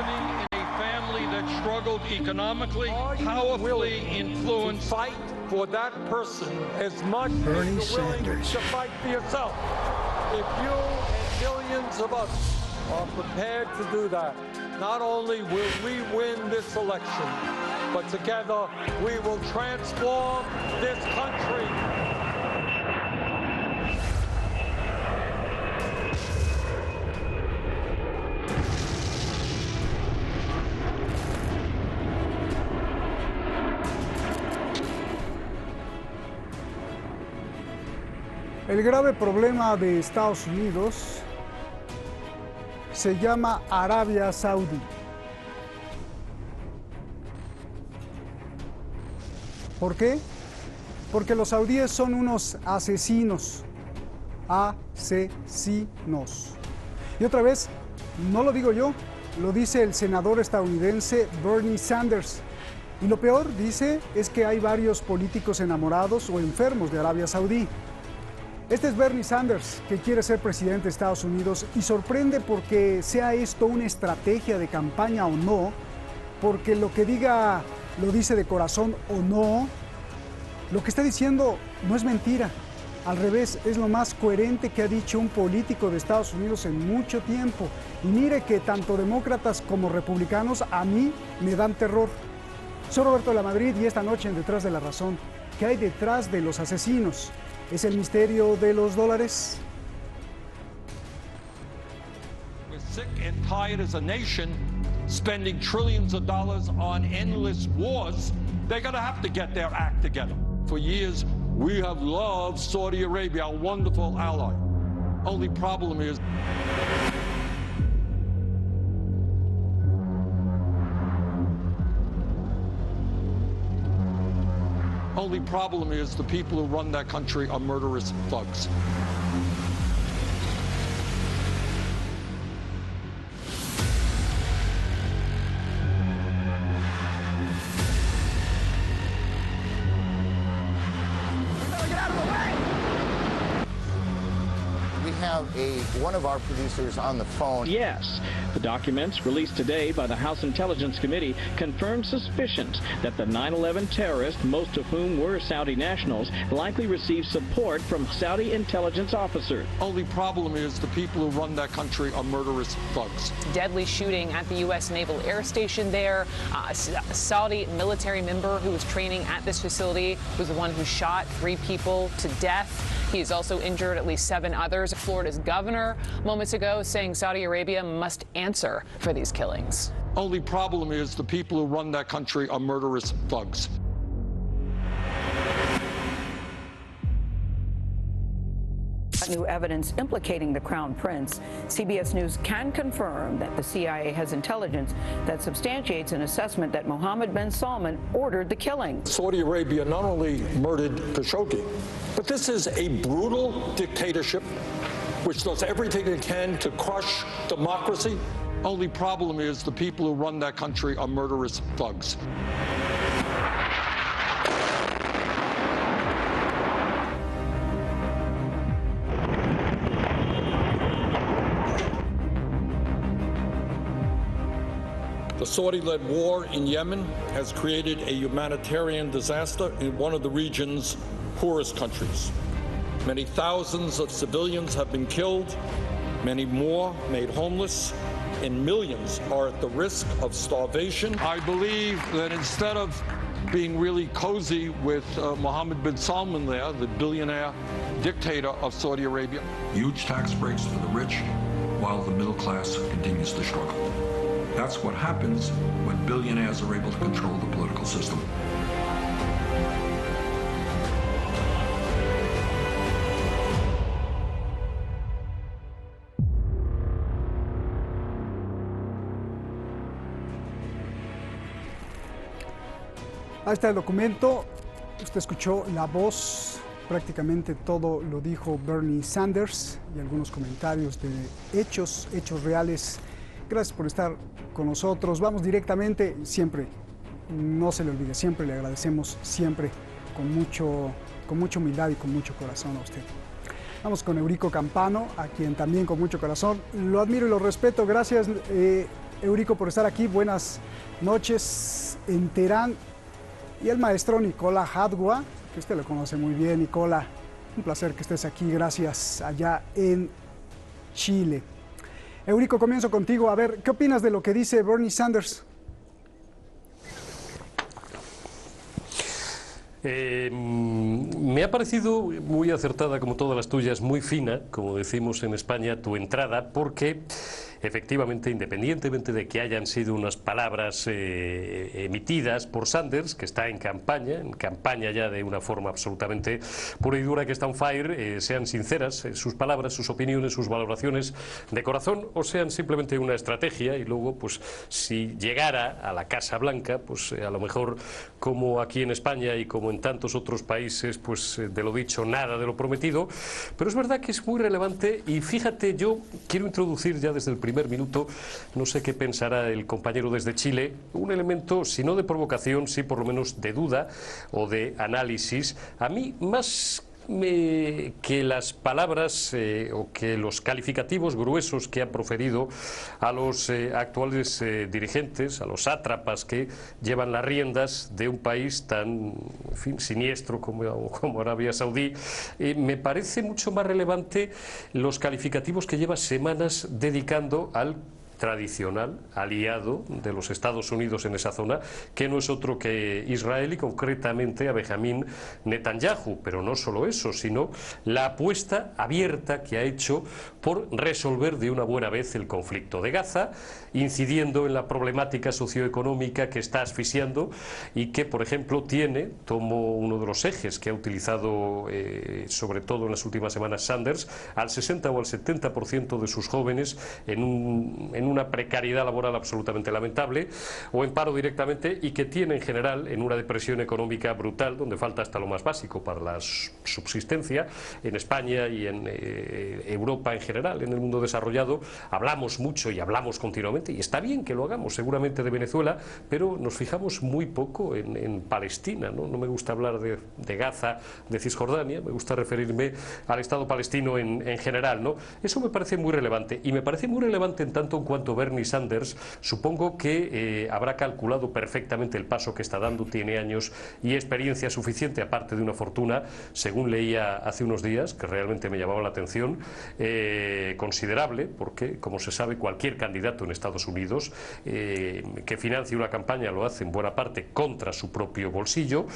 opportunity in a family that struggled economically, powerfully influenced. Fight for that person as much Bernie as you're willing Sanders. to fight for yourself. If you and millions of us are prepared to do that, not only will we win this election, but together we will transform this country. El grave problema de Estados Unidos se llama Arabia Saudí. ¿Por qué? Porque los saudíes son unos asesinos. Asesinos. Y otra vez, no lo digo yo, lo dice el senador estadounidense Bernie Sanders. Y lo peor, dice, es que hay varios políticos enamorados o enfermos de Arabia Saudí. Este es Bernie Sanders, que quiere ser presidente de Estados Unidos, y sorprende porque sea esto una estrategia de campaña o no, porque lo que diga lo dice de corazón o no, lo que está diciendo no es mentira. Al revés, es lo más coherente que ha dicho un político de Estados Unidos en mucho tiempo. Y mire que tanto demócratas como republicanos a mí me dan terror. Soy Roberto de la Madrid y esta noche en Detrás de la Razón, ¿qué hay detrás de los asesinos? ¿Es el misterio de los dólares? We're sick and tired as a nation spending trillions of dollars on endless wars. They're going to have to get their act together. For years, we have loved Saudi Arabia, our wonderful ally. Only problem is the people who run that country are murderous thugs. One of our producers on the phone. Yes. The documents released today by the House Intelligence Committee confirm suspicions that the 9/11 terrorists, most of whom were Saudi nationals, likely received support from Saudi intelligence officers. Only problem is the people who run that country are murderous thugs. Deadly shooting at the U.S. Naval Air Station there. A Saudi military member who was training at this facility was the one who shot 3 people to death. He has also injured at least 7 others. Florida's governor moments ago saying Saudi Arabia must answer for these killings. Only problem is the people who run that country are murderous thugs. New evidence implicating the Crown Prince. CBS News can confirm that the CIA has intelligence that substantiates an assessment that Mohammed bin Salman ordered the killing. Saudi Arabia not only murdered Khashoggi, but this is a brutal dictatorship which does everything it can to crush democracy. Only problem is the people who run that country are murderous thugs. The Saudi-led war in Yemen has created a humanitarian disaster in one of the region's poorest countries. Many thousands of civilians have been killed, many more made homeless, and millions are at the risk of starvation. I believe that instead of being really cozy with Mohammed bin Salman there, the billionaire dictator of Saudi Arabia. Huge tax breaks for the rich while the middle class continues to struggle. That's what happens when billionaires are able to control the political system. Ahí está el documento. Usted escuchó la voz, prácticamente todo lo dijo Bernie Sanders y algunos comentarios de hechos reales. Gracias por estar con nosotros. Vamos directamente, siempre, no se le olvide, siempre le agradecemos, siempre con mucha humildad y con mucho corazón a usted. Vamos con Eurico Campano, a quien también con mucho corazón lo admiro y lo respeto. Gracias. Eurico, por estar aquí. Buenas noches en Teherán. Y el maestro Nicola Hadwa, que usted lo conoce muy bien. Nicola, un placer que estés aquí. Gracias, allá en Chile. Eurico, comienzo contigo. A ver, ¿qué opinas de lo que dice Bernie Sanders? Me ha parecido muy acertada, como todas las tuyas, muy fina, como decimos en España, tu entrada, porque efectivamente, independientemente de que hayan sido unas palabras emitidas por Sanders, que está en campaña ya de una forma absolutamente pura y dura, que está on fire, sean sinceras sus palabras, sus opiniones, sus valoraciones de corazón, o sean simplemente una estrategia, y luego, pues, si llegara a la Casa Blanca, pues a lo mejor, como aquí en España y como en tantos otros países, pues de lo dicho, nada de lo prometido. Pero es verdad que es muy relevante, y fíjate, yo quiero introducir ya desde el primer minuto, no sé qué pensará el compañero desde Chile, un elemento, si no de provocación, sí por lo menos de duda o de análisis. A mí, más que las palabras o que los calificativos gruesos que han proferido a los actuales dirigentes, a los sátrapas que llevan las riendas de un país tan, en fin, siniestro como Arabia Saudí, me parece mucho más relevante los calificativos que lleva semanas dedicando al tradicional aliado de los Estados Unidos en esa zona, que no es otro que Israel, y concretamente a Benjamín Netanyahu. Pero no solo eso, sino la apuesta abierta que ha hecho por resolver de una buena vez el conflicto de Gaza, incidiendo en la problemática socioeconómica que está asfixiando y que, por ejemplo, tomo uno de los ejes que ha utilizado sobre todo en las últimas semanas Sanders, al 60 o al 70% de sus jóvenes en una precariedad laboral absolutamente lamentable, o en paro directamente, y que tiene en general en una depresión económica brutal, donde falta hasta lo más básico para la subsistencia. En España y en Europa en general, en el mundo desarrollado, hablamos mucho y hablamos continuamente, y está bien que lo hagamos, seguramente de Venezuela, pero nos fijamos muy poco en Palestina, ¿no? No me gusta hablar de Gaza, de Cisjordania, me gusta referirme al Estado palestino en general, ¿no? Eso me parece muy relevante, y me parece muy relevante en tanto en cuanto Bernie Sanders, supongo que habrá calculado perfectamente el paso que está dando, tiene años y experiencia suficiente, aparte de una fortuna, según leía hace unos días, que realmente me llamaba la atención, considerable, porque, como se sabe, cualquier candidato en Estados Unidos que financie una campaña lo hace en buena parte contra su propio bolsillo,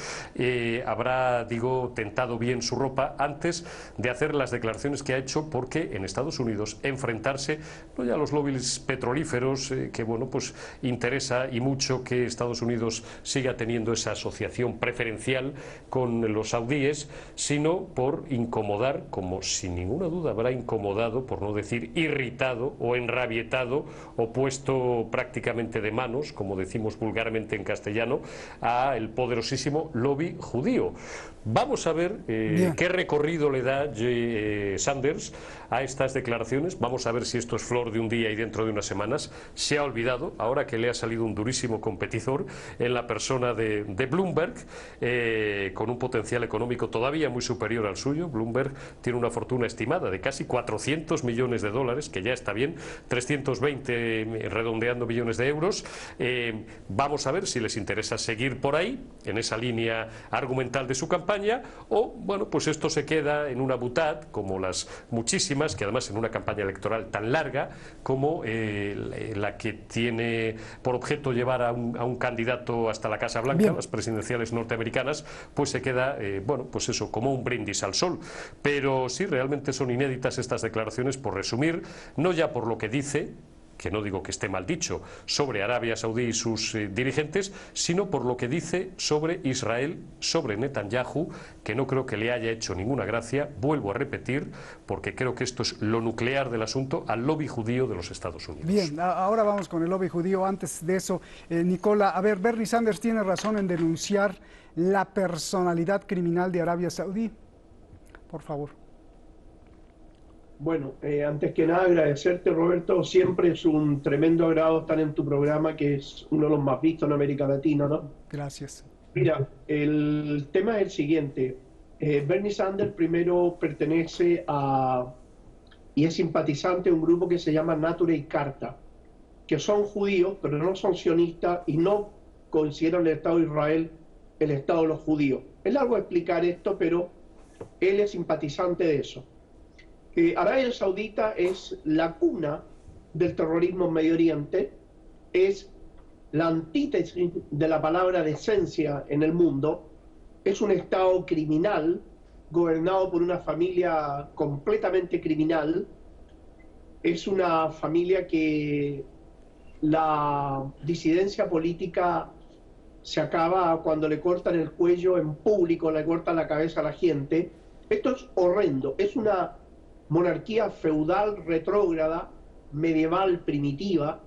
habrá, tentado bien su ropa antes de hacer las declaraciones que ha hecho, porque en Estados Unidos enfrentarse no ya a los lobbies petrolíferos, que bueno, pues interesa y mucho que Estados Unidos siga teniendo esa asociación preferencial con los saudíes, sino por incomodar, como sin ninguna duda habrá incomodado, por no decir irritado o enrabietado o puesto prácticamente de manos, como decimos vulgarmente en castellano, a el poderosísimo lobby judío. Vamos a ver qué recorrido le da Sanders a estas declaraciones. Vamos a ver si esto es flor de un día y dentro de unas semanas se ha olvidado, ahora que le ha salido un durísimo competidor en la persona de Bloomberg, con un potencial económico todavía muy superior al suyo. Bloomberg tiene una fortuna estimada de casi 400 millones de dólares, que ya está bien, 320 redondeando millones de euros. Vamos a ver si les interesa seguir por ahí, en esa línea argumental de su campaña, o, bueno, pues esto se queda en una butad, como las muchísimas, que además en una campaña electoral tan larga como la que tiene por objeto llevar a un candidato hasta la Casa Blanca, las presidenciales norteamericanas, pues se queda, bueno, pues eso, como un brindis al sol. Pero sí, realmente son inéditas estas declaraciones, por resumir, no ya por lo que dice, que no digo que esté mal dicho, sobre Arabia Saudí y sus dirigentes, sino por lo que dice sobre Israel, sobre Netanyahu, que no creo que le haya hecho ninguna gracia, vuelvo a repetir, porque creo que esto es lo nuclear del asunto, al lobby judío de los Estados Unidos. Bien, ahora vamos con el lobby judío. Antes de eso, Nicola, a ver, Bernie Sanders tiene razón en denunciar la personalidad criminal de Arabia Saudí. Por favor. Bueno, antes que nada agradecerte, Roberto, siempre es un tremendo agrado estar en tu programa, que es uno de los más vistos en América Latina, ¿no? Gracias. Mira, el tema es el siguiente. Bernie Sanders primero pertenece a, y es simpatizante de un grupo que se llama Nature y Carta. que son judíos, pero no son sionistas y no consideran el Estado de Israel el Estado de los judíos. Es largo explicar esto, pero él es simpatizante de eso. Arabia Saudita es la cuna del terrorismo en Medio Oriente, es la antítesis de la palabra decencia en el mundo, es un Estado criminal, gobernado por una familia completamente criminal, es una familia que la disidencia política se acaba cuando le cortan el cuello en público, le cortan la cabeza a la gente. Esto es horrendo, es una monarquía feudal, retrógrada, medieval, primitiva,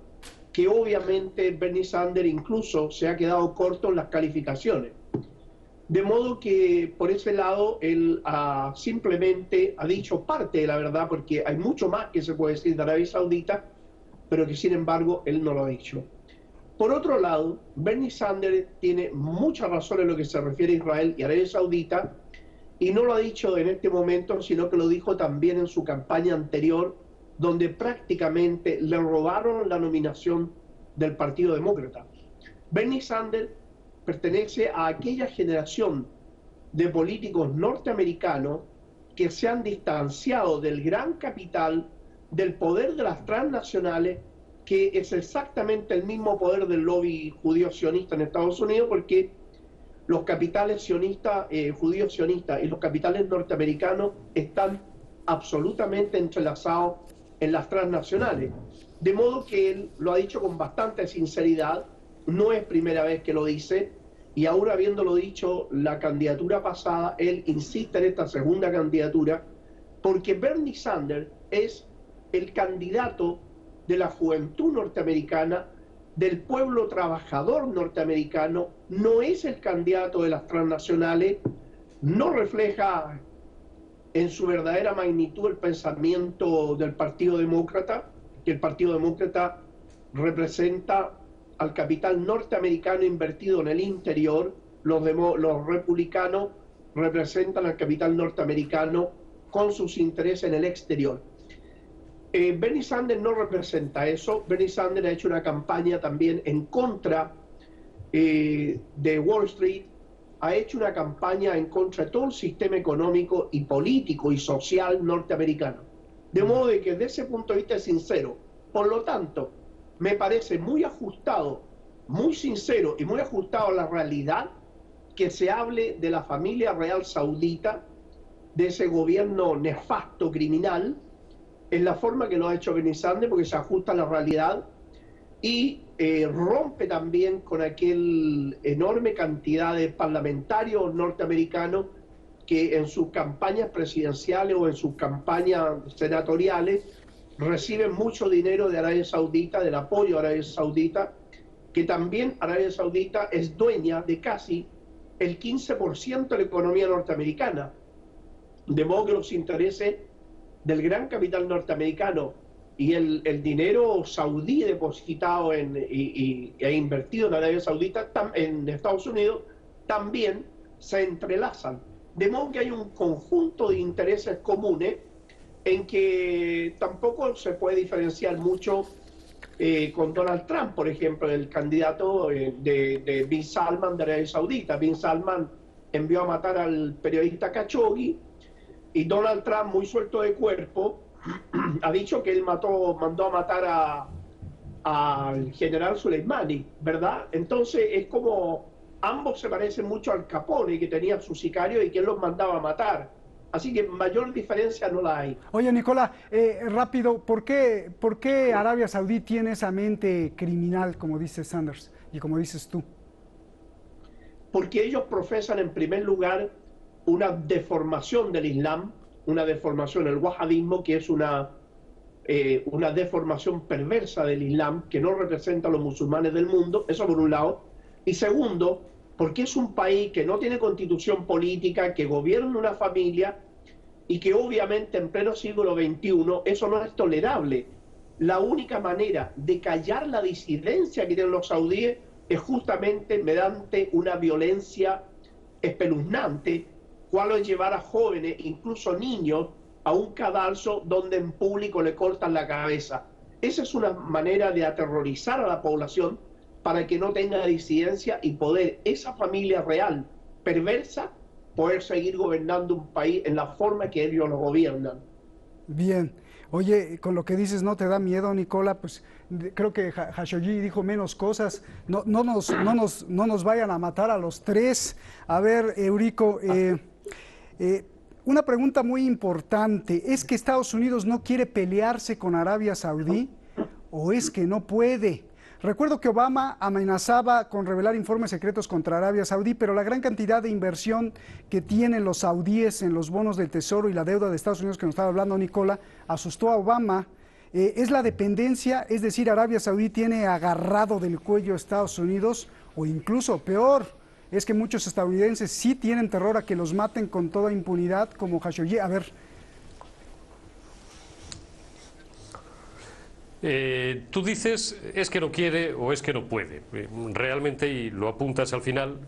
que obviamente Bernie Sanders incluso se ha quedado corto en las calificaciones. De modo que por ese lado él simplemente ha dicho parte de la verdad, porque hay mucho más que se puede decir de Arabia Saudita, pero que sin embargo él no lo ha dicho. Por otro lado, Bernie Sanders tiene mucha razón en lo que se refiere a Israel y Arabia Saudita, y no lo ha dicho en este momento, sino que lo dijo también en su campaña anterior, donde prácticamente le robaron la nominación del Partido Demócrata. Bernie Sanders pertenece a aquella generación de políticos norteamericanos que se han distanciado del gran capital, del poder de las transnacionales, que es exactamente el mismo poder del lobby judío sionista en Estados Unidos, porque los capitales sionistas, judíos sionistas y los capitales norteamericanos están absolutamente entrelazados en las transnacionales. De modo que él lo ha dicho con bastante sinceridad, no es primera vez que lo dice, y ahora habiéndolo dicho la candidatura pasada, él insiste en esta segunda candidatura, porque Bernie Sanders es el candidato de la juventud norteamericana, del pueblo trabajador norteamericano, no es el candidato de las transnacionales, no refleja en su verdadera magnitud el pensamiento del Partido Demócrata, que el Partido Demócrata representa al capital norteamericano invertido en el interior, los republicanos representan al capital norteamericano con sus intereses en el exterior. Bernie Sanders no representa eso. Bernie Sanders ha hecho una campaña también en contra de Wall Street, ha hecho una campaña en contra de todo el sistema económico y político y social norteamericano. De modo de que desde ese punto de vista es sincero. Por lo tanto, me parece muy ajustado, muy sincero y muy ajustado a la realidad que se hable de la familia real saudita, de ese gobierno nefasto, criminal, en la forma que lo ha hecho Bernie Sanders, porque se ajusta a la realidad y rompe también con aquel enorme cantidad de parlamentarios norteamericanos que en sus campañas presidenciales o en sus campañas senatoriales reciben mucho dinero de Arabia Saudita, del apoyo a Arabia Saudita, que también Arabia Saudita es dueña de casi el 15% de la economía norteamericana. De modo que los intereses del gran capital norteamericano y el dinero saudí depositado e invertido en Arabia Saudita, en Estados Unidos, también se entrelazan. De modo que hay un conjunto de intereses comunes en que tampoco se puede diferenciar mucho con Donald Trump, por ejemplo, el candidato de Bin Salman de Arabia Saudita. Bin Salman envió a matar al periodista Khashoggi y Donald Trump, muy suelto de cuerpo, ha dicho que él mandó a matar al general Soleimani, ¿verdad? Entonces es como ambos se parecen mucho al Capone, que tenía sus sicarios y que él los mandaba a matar. Así que mayor diferencia no la hay. Oye, Nicolás, rápido, ¿por qué Arabia Saudí tiene esa mente criminal, como dice Sanders y como dices tú? Porque ellos profesan en primer lugar una deformación del Islam, una deformación, el wahabismo, que es una deformación perversa del Islam, que no representa a los musulmanes del mundo, eso por un lado. Y segundo, porque es un país que no tiene constitución política, que gobierna una familia y que obviamente en pleno siglo XXI eso no es tolerable. La única manera de callar la disidencia que tienen los saudíes es justamente mediante una violencia espeluznante, cual es llevar a jóvenes, incluso niños, a un cadalso donde en público le cortan la cabeza. esa es una manera de aterrorizar a la población para que no tenga disidencia y poder esa familia real, perversa, poder seguir gobernando un país en la forma que ellos lo gobiernan. Bien. Oye, con lo que dices, ¿no te da miedo, Nicola? Pues creo que Khashoggi dijo menos cosas. No nos vayan a matar a los tres. A ver, Eurico, una pregunta muy importante. ¿Es que Estados Unidos no quiere pelearse con Arabia Saudí o es que no puede? Recuerdo que Obama amenazaba con revelar informes secretos contra Arabia Saudí, pero la gran cantidad de inversión que tienen los saudíes en los bonos del Tesoro y la deuda de Estados Unidos que nos estaba hablando Nicola, asustó a Obama. ¿Es la dependencia? Es decir, Arabia Saudí tiene agarrado del cuello a Estados Unidos, o incluso peor, es que muchos estadounidenses sí tienen terror a que los maten con toda impunidad, como Khashoggi. A ver. Tú dices, es que no quiere o es que no puede. Realmente, y lo apuntas al final,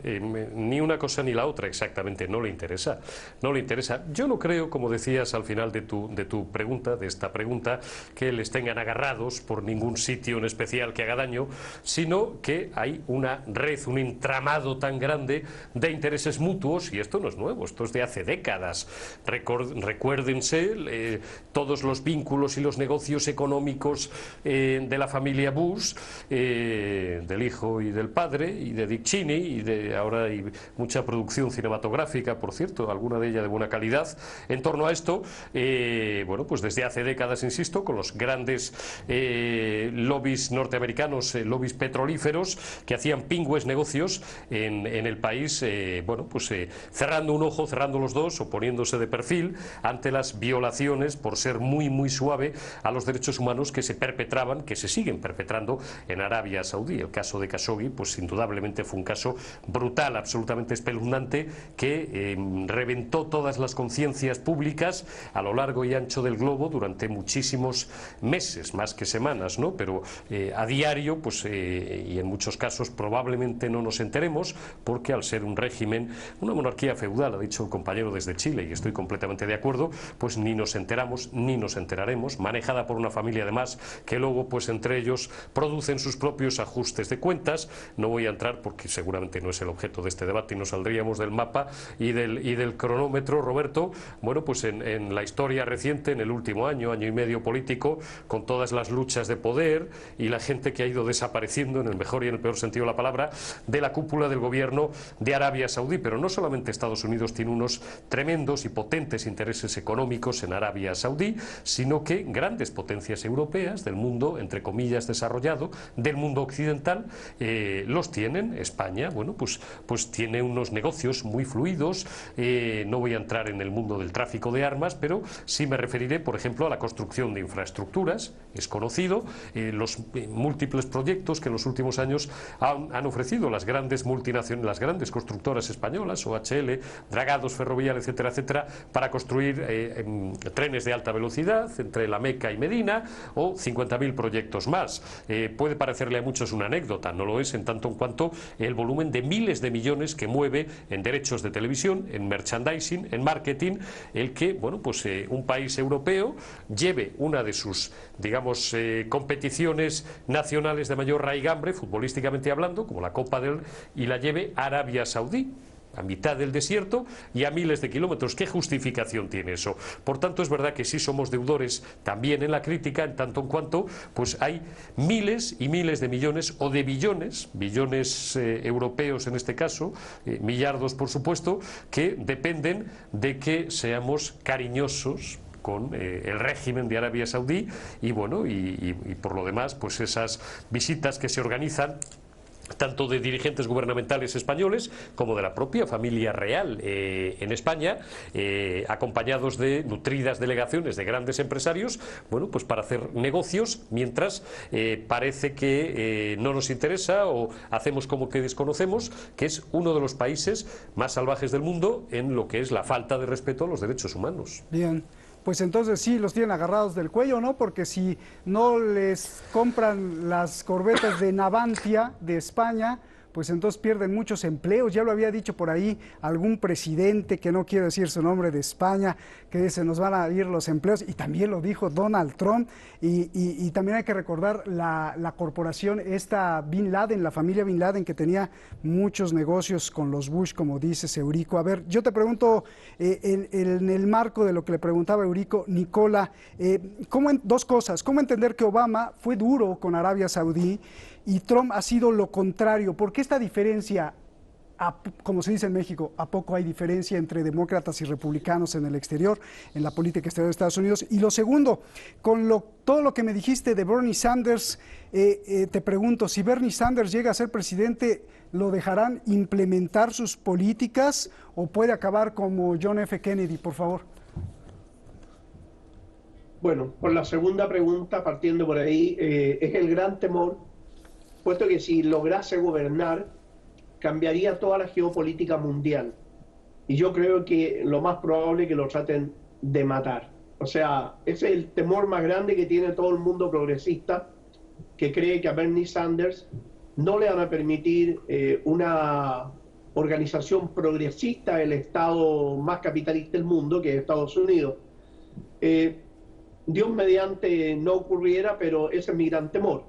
ni una cosa ni la otra exactamente, no le interesa. No le interesa. Yo no creo, como decías al final de tu pregunta, de esta pregunta, que les tengan agarrados por ningún sitio en especial que haga daño, sino que hay una red, un entramado tan grande de intereses mutuos, y esto no es nuevo, esto es de hace décadas. Recuérdense todos los vínculos y los negocios económicos de la familia Bush, del hijo y del padre, y de Dick Cheney, y de ahora hay mucha producción cinematográfica, por cierto, alguna de ella de buena calidad, en torno a esto. Bueno, pues desde hace décadas, insisto, con los grandes lobbies norteamericanos, lobbies petrolíferos, que hacían pingües negocios en el país, bueno, pues cerrando un ojo, cerrando los dos, o poniéndose de perfil ante las violaciones, por ser muy, muy suave, a los derechos humanos que se perpetraban, que se siguen perpetrando en Arabia Saudí. El caso de Khashoggi, pues indudablemente fue un caso brutal, absolutamente espeluznante, que reventó todas las conciencias públicas a lo largo y ancho del globo durante muchísimos meses, más que semanas, ¿no? Pero a diario, pues y en muchos casos probablemente no nos enteremos, porque al ser un régimen, una monarquía feudal, ha dicho el compañero desde Chile, y estoy completamente de acuerdo, pues ni nos enteramos ni nos enteraremos, manejada por una familia además que luego pues entre ellos producen sus propios ajustes de cuentas. No voy a entrar porque seguramente no es el objeto de este debate y no saldríamos del mapa y del cronómetro, Roberto. Bueno, pues en la historia reciente, en el último año y medio político, con todas las luchas de poder y la gente que ha ido desapareciendo en el mejor y en el peor sentido de la palabra de la cúpula del gobierno de Arabia Saudí. Pero no solamente Estados Unidos tiene unos tremendos y potentes intereses económicos en Arabia Saudí, sino que grandes potencias europeas del mundo, entre comillas, desarrollado, del mundo occidental, los tienen. España, bueno, pues tiene unos negocios muy fluidos. No voy a entrar en el mundo del tráfico de armas, pero sí me referiré, por ejemplo, a la construcción de infraestructuras. Es conocido los múltiples proyectos que en los últimos años han ofrecido las grandes multinacionales, las grandes constructoras españolas, OHL, Dragados, Ferrovial, etcétera, etcétera, para construir trenes de alta velocidad entre la Meca y Medina, o 50.000 proyectos más. Puede parecerle a muchos una anécdota, no lo es, en tanto en cuanto el volumen de miles de millones que mueve en derechos de televisión, en merchandising, en marketing, el que, bueno, pues un país europeo lleve una de sus, digamos, competiciones nacionales de mayor raigambre, futbolísticamente hablando, como la Copa y la lleve a Arabia Saudí, a mitad del desierto y a miles de kilómetros. ¿Qué justificación tiene eso? Por tanto, es verdad que sí somos deudores también en la crítica, en tanto en cuanto pues hay miles y miles de millones o de billones europeos en este caso, millardos por supuesto, que dependen de que seamos cariñosos con el régimen de Arabia Saudí, y bueno, y por lo demás, pues esas visitas que se organizan tanto de dirigentes gubernamentales españoles como de la propia familia real en España, acompañados de nutridas delegaciones de grandes empresarios, bueno, pues para hacer negocios, mientras parece que no nos interesa o hacemos como que desconocemos que es uno de los países más salvajes del mundo en lo que es la falta de respeto a los derechos humanos. Bien. Pues entonces sí los tienen agarrados del cuello, ¿no? Porque si no les compran las corbetas de Navantia de España, pues entonces pierden muchos empleos. Ya lo había dicho por ahí algún presidente, que no quiero decir su nombre, de España, que se nos van a ir los empleos, y también lo dijo Donald Trump, y también hay que recordar la corporación esta Bin Laden, la familia Bin Laden, que tenía muchos negocios con los Bush, como dices, Eurico. A ver, yo te pregunto, en el marco de lo que le preguntaba Eurico, Nicola, dos cosas: ¿cómo entender que Obama fue duro con Arabia Saudí y Trump ha sido lo contrario? ¿Por qué esta diferencia? Como se dice en México, ¿a poco hay diferencia entre demócratas y republicanos en el exterior, en la política exterior de Estados Unidos? Y lo segundo, con todo lo que me dijiste de Bernie Sanders, te pregunto, si Bernie Sanders llega a ser presidente, ¿lo dejarán implementar sus políticas o puede acabar como John F. Kennedy, por favor? Bueno, por la segunda pregunta, partiendo por ahí, es el gran temor, puesto que si lograse gobernar, cambiaría toda la geopolítica mundial. Y yo creo que lo más probable es que lo traten de matar. O sea, ese es el temor más grande que tiene todo el mundo progresista, que cree que a Bernie Sanders no le van a permitir una organización progresista, el Estado más capitalista del mundo, que es Estados Unidos. Dios mediante no ocurriera, pero ese es mi gran temor.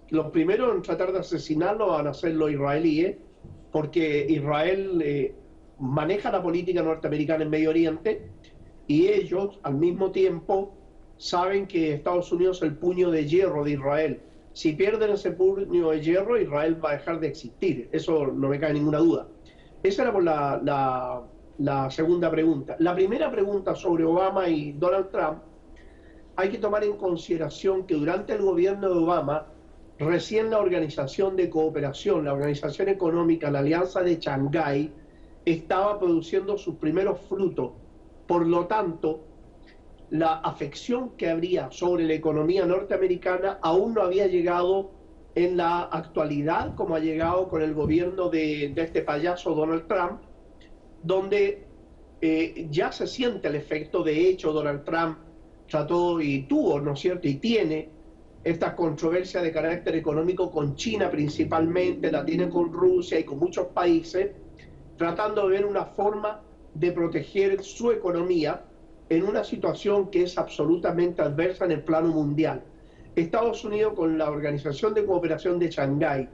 Los primeros en tratar de asesinarlo van a ser los israelíes, porque Israel maneja la política norteamericana en Medio Oriente, y ellos al mismo tiempo saben que Estados Unidos es el puño de hierro de Israel. Si pierden ese puño de hierro, Israel va a dejar de existir. Eso no me cabe ninguna duda. Esa era por la segunda pregunta. La primera pregunta sobre Obama y Donald Trump, hay que tomar en consideración que durante el gobierno de Obama, recién la Organización de Cooperación, la Organización Económica, la Alianza de Shanghái, estaba produciendo sus primeros frutos. Por lo tanto, la afección que habría sobre la economía norteamericana aún no había llegado en la actualidad, como ha llegado con el gobierno de este payaso Donald Trump, donde ya se siente el efecto. De hecho, Donald Trump trató y tuvo, ¿no es cierto?, y tiene esta controversia de carácter económico con China principalmente, la tiene con Rusia y con muchos países, tratando de ver una forma de proteger su economía en una situación que es absolutamente adversa en el plano mundial. Estados Unidos, con la Organización de Cooperación de Shanghái,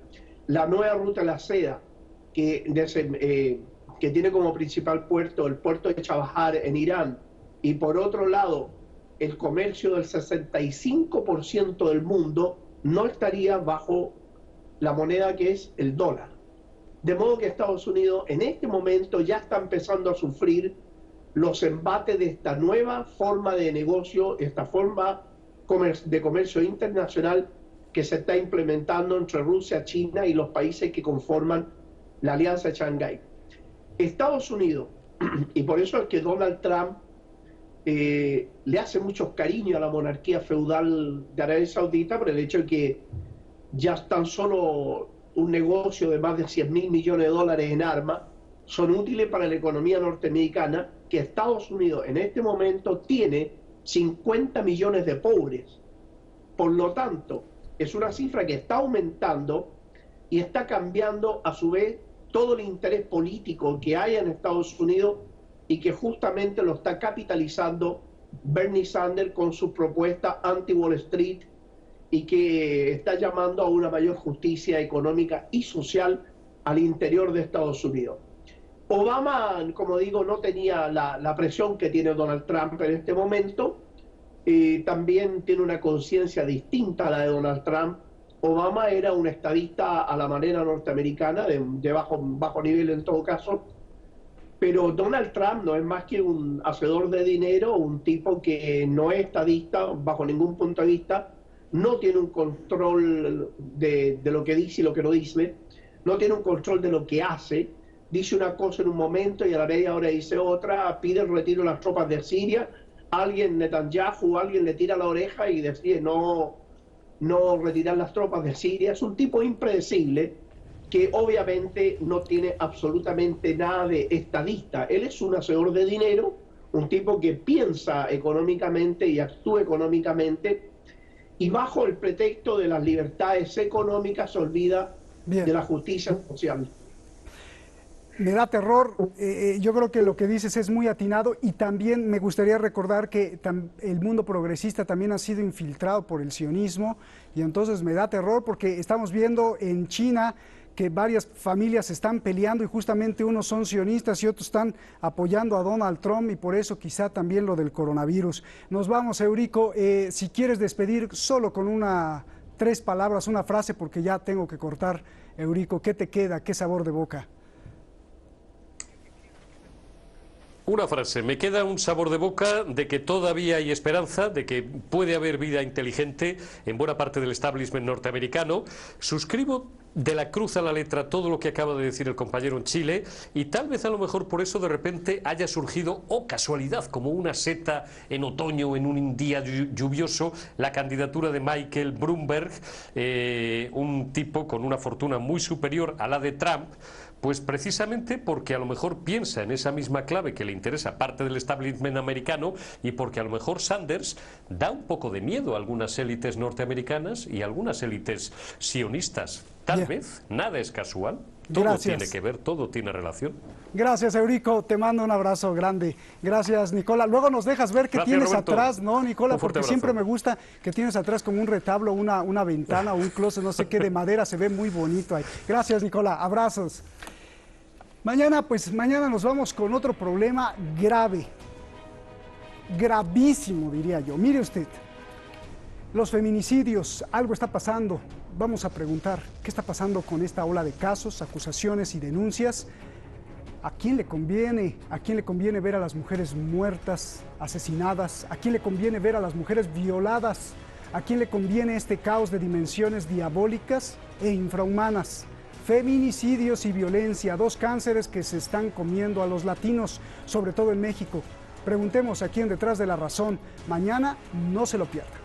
la nueva ruta de la seda, que tiene como principal puerto el puerto de Chabahar en Irán, y por otro lado, el comercio del 65% del mundo no estaría bajo la moneda que es el dólar. De modo que Estados Unidos en este momento ya está empezando a sufrir los embates de esta nueva forma de negocio, esta forma de comercio internacional que se está implementando entre Rusia, China y los países que conforman la Alianza de Shanghái. Estados Unidos, y por eso es que Donald Trump le hace mucho cariño a la monarquía feudal de Arabia Saudita por el hecho de que ya tan solo un negocio de más de 100.000 millones de dólares en armas son útiles para la economía norteamericana, que Estados Unidos en este momento tiene 50 millones de pobres. Por lo tanto, es una cifra que está aumentando y está cambiando a su vez todo el interés político que hay en Estados Unidos, y que justamente lo está capitalizando Bernie Sanders con su propuesta anti-Wall Street, y que está llamando a una mayor justicia económica y social al interior de Estados Unidos. Obama, como digo, no tenía la presión que tiene Donald Trump en este momento, también tiene una conciencia distinta a la de Donald Trump. Obama era un estadista a la manera norteamericana, de bajo nivel en todo caso, pero Donald Trump no es más que un hacedor de dinero, un tipo que no es estadista bajo ningún punto de vista, no tiene un control de lo que dice y lo que no dice, no tiene un control de lo que hace, dice una cosa en un momento y a la media hora dice otra, pide el retiro de las tropas de Siria, alguien, Netanyahu, alguien le tira la oreja y decide no retirar las tropas de Siria. Es un tipo impredecible que obviamente no tiene absolutamente nada de estadista. Él es un hacedor de dinero, un tipo que piensa económicamente y actúa económicamente, y bajo el pretexto de las libertades económicas se olvida Bien. de la justicia social. Me da terror. Yo creo que lo que dices es muy atinado y también me gustaría recordar que el mundo progresista también ha sido infiltrado por el sionismo y entonces me da terror porque estamos viendo en China que varias familias se están peleando y justamente unos son sionistas y otros están apoyando a Donald Trump y por eso quizá también lo del coronavirus. Nos vamos, Eurico. Si quieres despedir solo con 3 palabras, una frase porque ya tengo que cortar, Eurico, ¿qué te queda? ¿Qué sabor de boca? Una frase, me queda un sabor de boca de que todavía hay esperanza, de que puede haber vida inteligente en buena parte del establishment norteamericano. Suscribo de la cruz a la letra todo lo que acaba de decir el compañero en Chile y tal vez a lo mejor por eso de repente haya surgido, casualidad, como una seta en otoño, en un día lluvioso, la candidatura de Michael Bloomberg, un tipo con una fortuna muy superior a la de Trump. Pues precisamente porque a lo mejor piensa en esa misma clave que le interesa parte del establishment americano y porque a lo mejor Sanders da un poco de miedo a algunas élites norteamericanas y a algunas élites sionistas. Tal vez, nada es casual, todo tiene que ver, todo tiene relación. Gracias, Eurico, te mando un abrazo grande. Gracias, Nicola. Luego nos dejas ver qué tienes Roberto. Atrás, ¿no, Nicola? Porque abrazo. Siempre me gusta que tienes atrás como un retablo, una ventana o un closet, no sé qué, de madera, se ve muy bonito ahí. Gracias, Nicola, abrazos. Mañana nos vamos con otro problema grave, gravísimo diría yo. Mire usted, los feminicidios, algo está pasando. Vamos a preguntar, ¿qué está pasando con esta ola de casos, acusaciones y denuncias? ¿A quién le conviene? ¿A quién le conviene ver a las mujeres muertas, asesinadas? ¿A quién le conviene ver a las mujeres violadas? ¿A quién le conviene este caos de dimensiones diabólicas e infrahumanas? Feminicidios y violencia, 2 cánceres que se están comiendo a los latinos, sobre todo en México. Preguntemos aquí en Detrás de la Razón. Mañana no se lo pierda.